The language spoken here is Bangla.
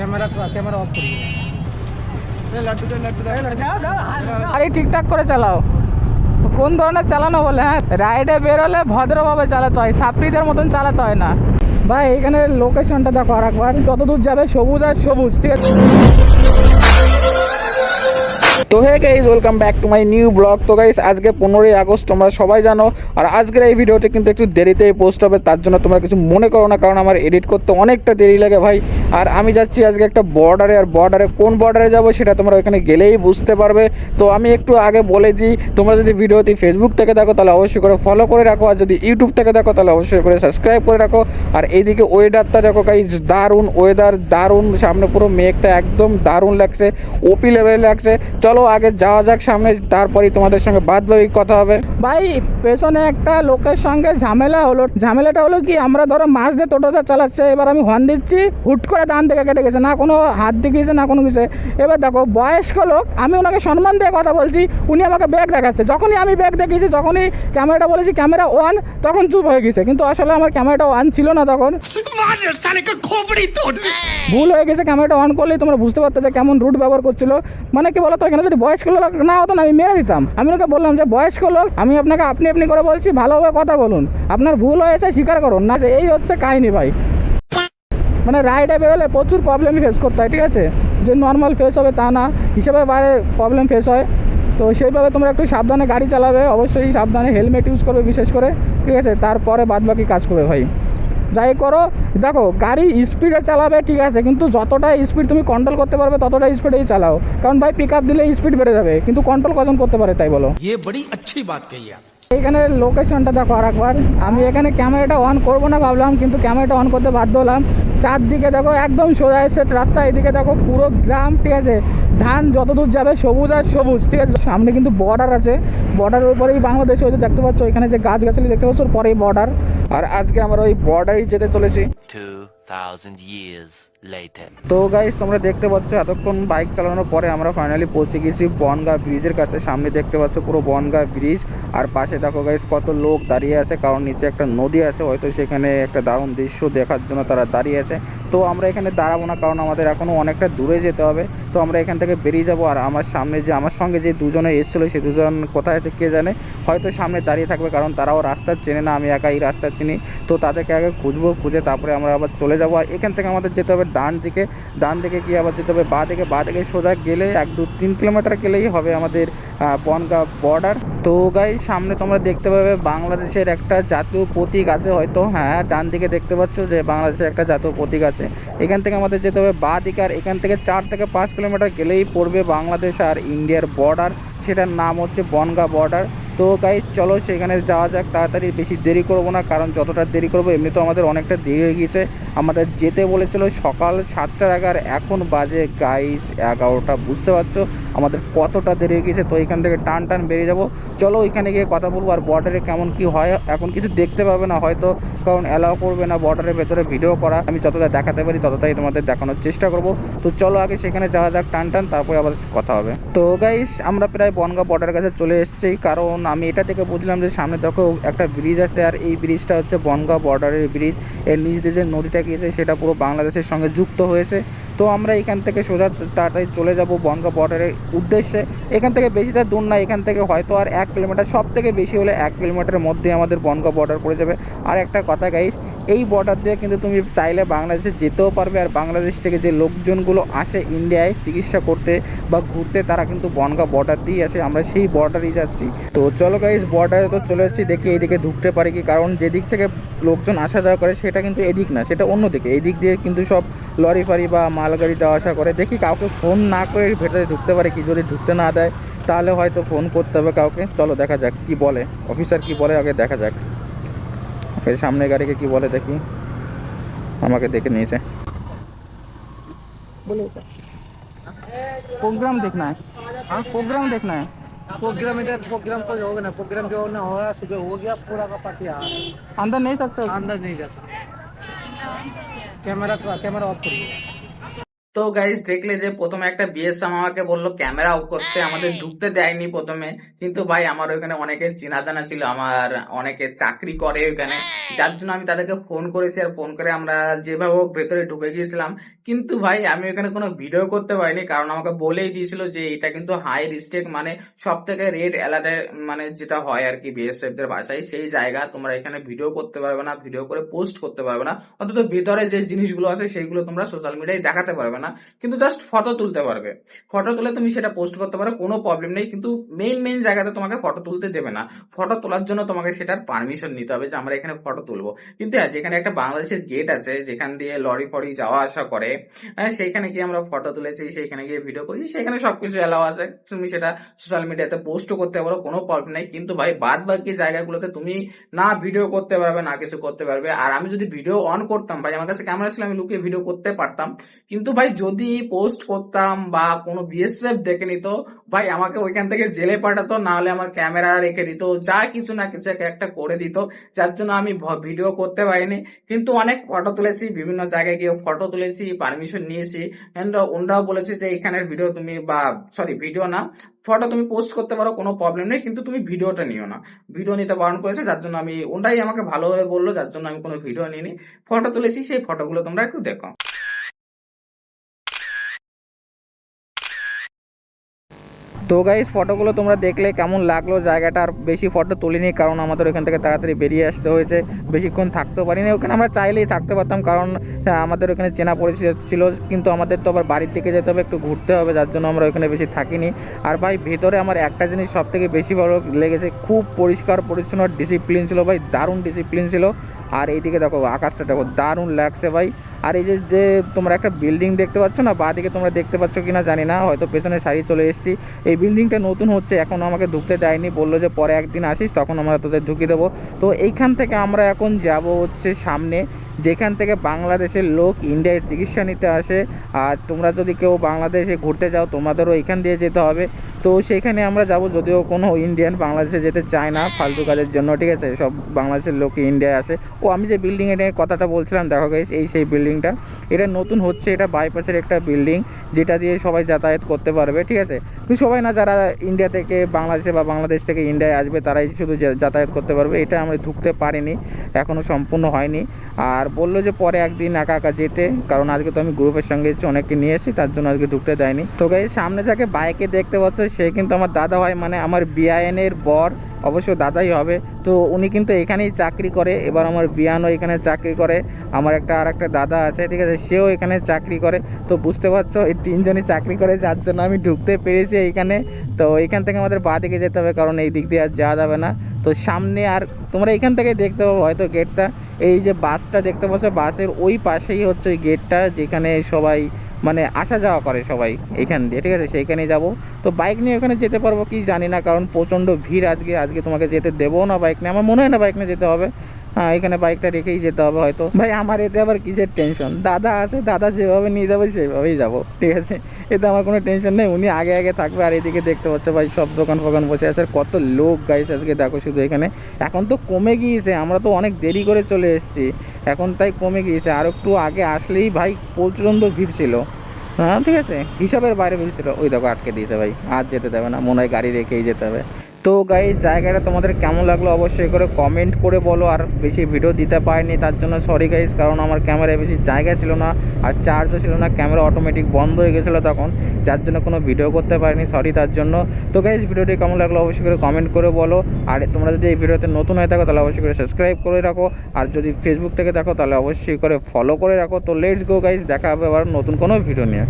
ক্যামেরা অফ করি। আরে ঠিকঠাক করে চালাও। কোন ধরনের চালানো বলে? হ্যাঁ, রাইডে বেরোলে ভদ্রভাবে চালাতে হয়, সাপ্রিদের মতন চালাতে হয় না ভাই। এখানে লোকেশনটা দেখো আর একবার, যত দূর যাবে সবুজ আর সবুজ, ঠিক আছে। তো hey guys, welcome back to my new blog. তো গাইস, আজকে 15ই আগস্ট, তোমরা সবাই জানো। আর আজকের এই ভিডিওটি কিন্তু একটু দেরিতেই পোস্ট হবে, তার জন্য তোমরা কিছু মনে করো না, কারণ আমার এডিট করতে অনেকটা দেরি লাগে ভাই। আর আমি যাচ্ছি আজকে একটা বর্ডারে, আর বর্ডারে কোন বর্ডারে যাবো সেটা তোমরা ওখানে গেলেই বুঝতে পারবে। তো আমি একটু আগে বলে দিই, তোমরা যদি ভিডিওটি ফেসবুক থেকে দেখো তাহলে অবশ্যই করে ফলো করে রাখো, আর যদি ইউটিউব থেকে দেখো তাহলে অবশ্যই করে সাবস্ক্রাইব করে রাখো। আর এইদিকে ওয়েদারটা দেখো গাইস, দারুণ ওয়েদার, দারুণ। সামনে পুরো মেঘটা একদম দারুণ লাগছে, ওপি লেভেলে লাগছে। চলো আগে যাওয়া যাক সামনে, তারপরেই তোমাদের সঙ্গে বাদবাকি কথা হবে ভাই। পেছনে একটা লোকের সঙ্গে ঝামেলা হলো। ঝামেলাটা হলো কি, আমরা ধরো মাছ দিয়ে টোটোটা চালাচ্ছে, এবার আমি হর্ন দিচ্ছি, হুট করে ডান থেকে কেটে গেছে, না কোনো হাত দেখিয়েছে না কোনো কিছু। এবার দেখো বয়স্ক লোক, আমি ওনাকে সম্মান দিয়ে কথা বলছি, উনি আমাকে ব্যাগ দেখাচ্ছে। যখনই আমি ব্যাগ দেখিয়েছি, যখনই ক্যামেরাটা বলেছি ক্যামেরা অন, তখন চুপ হয়ে গেছে। কিন্তু আসলে আমার ক্যামেরাটা অন ছিল না তখন। ভুল হয়ে গেছে, ক্যামেরাটা অন করলেই তোমরা বুঝতে পারতে যে কেমন রুট ব্যবহার করছিল। মানে কি বলতো, এখানে যদি বয়স্ক লোক না হতো না, আমি মেরে দিতাম। আমি ওকে বললাম যে বয়স্ক লোক, আমি আপনাকে আপনি আপনি করে বলছি, ভালোভাবে কথা বলুন, আপনার ভুল হয়েছে স্বীকার করুন না। এই হচ্ছে কাহিনী ভাই। মানে রাইডে বেরোলে প্রচুর প্রবলেম ফেস করতে হয়, ঠিক আছে। যে নর্মাল ফেস হবে তা না, হিসেবে বাইরে প্রবলেম ফেস হয়। তো সেইভাবে তোমরা একটু সাবধানে গাড়ি চালাবে, অবশ্যই সাবধানে হেলমেট ইউজ করবে বিশেষ করে, ঠিক আছে। তারপরে বাদবাকি কাজ করবে ভাই। যাই করো, দেখো গাড়ি স্পিডে চালাবে ঠিক আছে, কিন্তু যতটা স্পিড তুমি কন্ট্রোল করতে পারবে ততটা স্পিডেই চালাও। কারণ ভাই পিক আপ দিলে স্পিড বেড়ে যাবে, কিন্তু কন্ট্রোল কজন করতে পারে তাই বলো। ये बड़ी अच्छी बात कही आप। এখানে লোকেশনটা দেখো আর একবার। আমি এখানে ক্যামেরাটা অন করবো না ভাবলাম, কিন্তু ক্যামেরাটা অন করতে বাধ্য হলাম। চারদিকে দেখো একদম সোজা এসে রাস্তা, এদিকে দেখো পুরো গ্রাম, ঠিক আছে। ধান যত দূর যাবে সবুজ আর সবুজ, ঠিক আছে। সামনে কিন্তু বর্ডার আছে, বর্ডারের উপরেই বাংলাদেশ, ওই যে দেখতে পাচ্ছ এখানে যে গাছগাছালি দেখতে পাচ্ছ, ওর পরেই বর্ডার। আর আজকে আমরা ওই বর্ডারেই যেতে চলেছি। 2000 years later. তো গাইস, তোমরা দেখতে পাচ্ছ এতক্ষণ বাইক চালানোর পরে আমরা ফাইনালি পৌঁছে গেছি বনগাঁ ব্রিজের কাছে। সামনে দেখতে পাচ্ছ পুরো বনগাঁ ব্রিজ, আর পাশে দেখো গাইস কত লোক দাঁড়িয়ে আছে, কারণ নিচে একটা নদী আছে, হয়তো সেখানে একটা দারুণ দৃশ্য দেখার জন্য তারা দাঁড়িয়ে আছে। তো আমরা এখানে দাঁড়াবো না, কারণ আমাদের এখনও অনেকটা দূরে যেতে হবে। তো আমরা এখান থেকে বেরিয়ে যাবো। আর আমার সামনে যে আমার সঙ্গে যে দুজনে এসেছিলো, সেই দুজন কোথায় আছে কে জানে, হয়তো সামনে দাঁড়িয়ে থাকবে, কারণ তারাও রাস্তা চেনে না, আমি একাই রাস্তা চিনি। তো তাদেরকে আগে খুঁজবো, খুঁজে তারপরে আমরা আবার চলে যাবো। আর এখান থেকে আমাদের যেতে হবে ডান দিকে, ডান দিকে গিয়ে আবার যেতে হবে বাঁ দিকে, বাঁ দিকে সোজা গেলে 1-2-3 কিলোমিটার গেলেই হবে আমাদের বনগাঁ বর্ডার। তো গাইস, সামনে তোমরা দেখতে পাবে বাংলাদেশের একটা জাতীয় প্রতীক আছে হয়তো, হ্যাঁ ডান দিকে দেখতে পাচ্ছ যে বাংলাদেশের একটা জাতীয় প্রতীক আছে। এখান থেকে আমাদের যেতে হবে বাঁ দিকে, আর এখান থেকে 4 থেকে 5 কিলোমিটার গেলেই পড়বে বাংলাদেশ আর ইন্ডিয়ার বর্ডার, সেটার নাম হচ্ছে বনগাঁ বর্ডার। তো গাইস চলো সেখানে যাওয়া যাক তাড়াতাড়ি, বেশি দেরি করব না, কারণ যতটা দেরি করবো এমনি তো আমাদের অনেকটা দেরি হয়ে গিয়েছে। আমাদের যেতে বলেছিল সকাল 7টার আগে, আর এখন বাজে গাইস 11টা, বুঝতে পারছো আমাদের কতটা দেরি হয়ে গিয়েছে। তো এখান থেকে টান টান বেরিয়ে যাব। চলো ওইখানে গিয়ে কথা বলবো। আর বর্ডারে কেমন কি হয় এখন কিছু দেখতে পাবে না হয়তো, কারণ অ্যালাউ করবে না বর্ডারের ভেতরে ভিডিও করা। আমি যতটা দেখাতে পারি ততটাই তোমাদের দেখানোর চেষ্টা করব। তো চলো আগে সেখানে যাওয়া যাক টান টান, তারপরে আবার কথা হবে। তো গাইস, আমরা প্রায় বনগাঁ বর্ডারের কাছে চলে এসেছি, কারণ আমি এটা থেকে বুঝলাম যে সামনে দেখো একটা ব্রিজ আছে, আর এই ব্রিজটা হচ্ছে বনগাঁ বর্ডারের ব্রিজ। এর নিচ দিয়ে যে নদীটা গিয়েছে সেটা পুরো বাংলাদেশের সঙ্গে যুক্ত হয়েছে। তো আমরা এখান থেকে সোজা তাড়াতাড়ি চলে যাব বনগাঁ বর্ডারের উদ্দেশ্যে। এখান থেকে বেশিটা দূর না, এখান থেকে হয়তো আর 1 কিলোমিটার, সব থেকে বেশি হলে 1 কিলোমিটারের মধ্যে আমাদের বনগাঁ বর্ডার পড়ে যাবে। আর একটা কথা গাইস, এই বর্ডার দিয়ে কিন্তু তুমি চাইলে বাংলাদেশে যেতেও পারবে। আর বাংলাদেশ থেকে যে লোকজনগুলো আসে ইন্ডিয়ায় চিকিৎসা করতে বা ঘুরতে, তারা কিন্তু বনগাঁ বর্ডার দিয়েই আসে, আমরা সেই বর্ডারেই যাচ্ছি। তো চলো গাইস, বর্ডারে তো চলে যাচ্ছি, দেখি এইদিকে ঢুকতে পারি কি, কারণ যেদিক থেকে লোকজন আসা যাওয়া করে সেটা কিন্তু এদিক না, সেটা অন্য দিকে। এই দিক দিয়ে কিন্তু সব লরি ফারি বা মালগাড়ি যাওয়া আসা করে। দেখি কাউকে ফোন না করে ভেতরে ঢুকতে পারে কি, যদি ঢুকতে না দেয় তাহলে হয়তো ফোন করতে হবে কাউকে। চলো দেখা যাক কি বলে অফিসার, কি বলে আগে দেখা যাক। সামনে গাড়িকে কি বলে দেখি, আমাকে দেখে নিয়েছে, बोले प्रोग्राम देखना है। हाँ प्रोग्राम देखना है। प्रोग्राम इधर प्रोग्राम कोई होगा ना, प्रोग्राम जो ना हो रहा सुबह हो गया पूरा का पार्टी अंदर नहीं सकते, अंदर नहीं जा सकते। कैमरा ऑफ करिए। তো গাইস দেখলে যে প্রথমে একটা বিএসএম আমাকে বললো ক্যামেরা অফ করতে, আমাদের ঢুকতে দেয়নি প্রথমে। কিন্তু ভাই আমার ওইখানে অনেকের চেনা জানা ছিল, আমার অনেকে চাকরি করে ওইখানে, যার জন্য আমি তাদেরকে ফোন করেছি, আর ফোন করে আমরা যেভাবে হোক ভেতরে ঢুকে গিয়েছিলাম। কিন্তু ভাই আমি ওইখানে কোনো ভিডিও করতে পারিনি, কারণ আমাকে বলেই দিয়েছিল যে এটা কিন্তু হাই রিস্টেক, মানে সব থেকে রেড অ্যালার্টের মানে যেটা হয় আর কি বিএসএফ দের ভাষায়, সেই জায়গা তোমরা এখানে ভিডিও করতে পারবে না, ভিডিও করে পোস্ট করতে পারবে না, অন্তত ভিতরে যে জিনিসগুলো আছে সেইগুলো তোমরা সোশ্যাল মিডিয়ায় দেখাতে পারবে না, কিন্তু জাস্ট ফটো তুলতে পারবে। ফটো তুলে তুমি সেটা পোস্ট করতে পারো, কোনো প্রবলেম নেই, কিন্তু মেইন জায়গাতে তোমাকে ফটো তুলতে দেবে না। ফটো তোলার জন্য তোমাকে সেটার পারমিশন নিতে হবে যে আমরা এখানে ফটো তুলবো। কিন্তু হ্যাঁ, যেখানে একটা বাংলাদেশের গেট আছে যেখান দিয়ে লরি ফরি যাওয়া আসা করে, হ্যাঁ সেইখানে গিয়ে আমরা ফটো তুলেছি, সেইখানে গিয়ে ভিডিও করেছি, সেখানে সবকিছু এলাও আছে, তুমি সেটা সোশ্যাল মিডিয়াতে পোস্টও করতে পারো, কোনো প্রবলেম নেই। কিন্তু ভাই বাদ বাকি জায়গাগুলোতে তুমি না ভিডিও করতে পারবে না কিছু করতে পারবে। আর আমি যদি ভিডিও অন করতাম ভাই, আমার কাছে ক্যামেরা ছিল, আমি লুকিয়ে ভিডিও করতে পারতাম, কিন্তু ভাই যদি পোস্ট করতাম বা কোনো বিএসএফ দেখে নিত ভাই, আমাকে ওইখান থেকে জেলে পাঠাতো, না হলে আমার ক্যামেরা রেখে দিত, যা কিছু না কিছু একটা করে দিত, যার জন্য আমি ভিডিও করতে পারিনি। কিন্তু অনেক ফটো তুলেছি, বিভিন্ন জায়গায় গিয়ে ফটো তুলেছি, পারমিশন নিয়েছি, এন্ড ওনরাও বলেছে যে এখানের ভিডিও তুমি, বা সরি ভিডিও না, ফটো তুমি পোস্ট করতে পারো, কোনো প্রবলেম নেই, কিন্তু তুমি ভিডিওটা নিও না। ভিডিও নিতে বারণ করেছে, যার জন্য আমি, ওনরাই আমাকে ভালোভাবে বললো, যার জন্য আমি কোনো ভিডিও নিইনি, ফটো তুলেছি, সেই ফটোগুলো তোমরা একটু দেখো। তো গাইস ফটোগুলো তোমরা দেখলে কেমন লাগলো জায়গাটা, আর বেশি ফটো তুলিনি কারণ আমাদের ওখান থেকে তাড়াতাড়ি বেরিয়ে আসতে হয়েছে, বেশিক্ষণ থাকতেও পারিনি ওখানে। আমরা চাইলেই থাকতে পারতাম, কারণ আমাদের ওখানে চেনা পরিচিত ছিল, কিন্তু আমাদের তো আবার বাড়ির দিকে যেতে হবে, একটু ঘুরতে হবে, যার জন্য আমরা ওখানে বেশি থাকিনি। আর ভাই ভেতরে আমার একটা জিনিস সব থেকে বেশি ভালো লেগেছে, খুব পরিষ্কার পরিচ্ছন্ন, ডিসিপ্লিন ছিল ভাই, দারুণ ডিসিপ্লিন ছিল। আর এইদিকে দেখো আকাশটা দেখো, দারুণ লাগছে ভাই। আর এই যে যে তোমরা একটা বিল্ডিং দেখতে পাচ্ছ না, বাঁ দিকে তোমরা দেখতে পাচ্ছ কিনা জানি না, হয়তো পেছনে সারি চলে এসেছি। এই বিল্ডিংটা নতুন হচ্ছে, এখন আমাকে ঢুকতে দেয়নি, বললো যে পরে একদিন আসিস তখন আমরা তোদের ঢুকিয়ে দেবো। তো এইখান থেকে আমরা এখন যাব হচ্ছে সামনে, যেখান থেকে বাংলাদেশের লোক ইন্ডিয়ায় চিকিৎসা নিতে আসে। আর তোমরা যদি কেউ বাংলাদেশে ঘুরতে যাও তোমাদেরও এইখান দিয়ে যেতে হবে। তো সেইখানে আমরা যাব, যদিও কোনো ইন্ডিয়ান বাংলাদেশে যেতে চায় না ফালতু কাজের জন্য, ঠিক আছে, সব বাংলাদেশের লোক ইন্ডিয়ায় আসে। ও আমি যে বিল্ডিং এর কথাটা বলছিলাম, দেখো গাইস এই সেই বিল্ডিংটা, এটা নতুন হচ্ছে, এটা বাইপাসের একটা বিল্ডিং, যেটা দিয়ে সবাই যাতায়াত করতে পারবে, ঠিক আছে। কিন্তু সবাই না, যারা ইন্ডিয়া থেকে বাংলাদেশে বা বাংলাদেশ থেকে ইন্ডিয়ায় আসবে তারাই শুধু যাতায়াত করতে পারবে। এটা আমরা ঢুকতে পারিনি, এখনও সম্পূর্ণ হয়নি। আর বললো যে পরে একদিন একা একা যেতে, কারণ আজকে তো আমি গ্রুপের সঙ্গে এসেছি, অনেককে নিয়ে এসেছি, তার জন্য আজকে ঢুকতে দেয়নি। তো গাইস সামনে যাকে বাইকে দেখতে পাচ্ছ সে কিন্তু আমার দাদা হয়, মানে আমার বিআইএনের বর, অবশ্য দাদাই হবে। তো উনি কিন্তু এখানেই চাকরি করে, এবার আমার বিয়ানও এখানে চাকরি করে, আমার আর একটা দাদা আছে, ঠিক আছে, সেও এখানে চাকরি করে। তো বুঝতে পারছো এই তিনজনই চাকরি করে, যার জন্য আমি ঢুকতে পেরেছি এইখানে। তো এইখান থেকে আমাদের বাঁ দিকে যেতে হবে, কারণ এই দিক দিয়ে আর যাওয়া যাবে না। তো সামনে আর তোমরা এখান থেকে দেখতে পাবো হয়তো গেটটা, এই যে বাসটা দেখতে পাচ্ছ, বাসের ওই পাশেই হচ্ছে ওই গেটটা, যেখানে সবাই মানে আসা যাওয়া করে সবাই এখান দিয়ে, ঠিক আছে, সেইখানেই যাব। তো বাইক নিয়ে ওখানে যেতে পারবো কি জানি না, কারণ প্রচণ্ড ভিড় আজকে তোমাকে যেতে দেবো না বাইক নিয়ে, আমার মনে হয় না বাইক নিয়ে যেতে হবে। হ্যাঁ, এখানে বাইকটা রেখেই যেতে হবে হয়তো। ভাই আমার এতে আবার কিসের টেনশন, দাদা আছে, দাদা যেভাবে নিয়ে যাবে সেইভাবেই যাবো, ঠিক আছে, এতে আমার কোনো টেনশন নেই, উনি আগে আগে থাকবে। আর এদিকে দেখতে পাচ্ছ ভাই সব দোকান ফোকান বসে আছে, আর কত লোক গাইস আজকে দেখো শুধু এখানে। এখন তো কমে গিয়েছে, আমরা তো অনেক দেরি করে চলে এসেছি, এখন তাই কমে গিয়েছে, আর একটু আগে আসলেই ভাই প্রচণ্ড ভিড় ছিল। হ্যাঁ ঠিক আছে, হিসাবের বাইরে ভিড় ছিল। ওই দেখো আটকে দিয়েছে ভাই, আর যেতে দেবে না, মনে হয় গাড়ি রেখেই যেতে হবে। তো গাইস জায়গাটা তোমাদের কেমন লাগলো অবশ্যই করে কমেন্ট করে বলো। আর বেশি ভিডিও দিতে পারিনি তার জন্য সরি গাইস, কারণ আমার ক্যামেরায় বেশি জায়গা ছিল না, আর চার্জও ছিল না, ক্যামেরা অটোমেটিক বন্ধ হয়ে গেছিলো তখন, যার জন্য কোনো ভিডিও করতে পারিনি, সরি তার জন্য। তো গাইস ভিডিওটি কেমন লাগলো অবশ্যই করে কমেন্ট করে বলো। আর তোমরা যদি এই ভিডিওতে নতুন হয়ে থাকো তাহলে অবশ্যই করে সাবস্ক্রাইব করে রাখো, আর যদি ফেসবুক থেকে দেখো তাহলে অবশ্যই করে ফলো করে রাখো। তো লেটস গো গাইস, দেখা হবে আবার নতুন কোনো ভিডিও নিয়ে।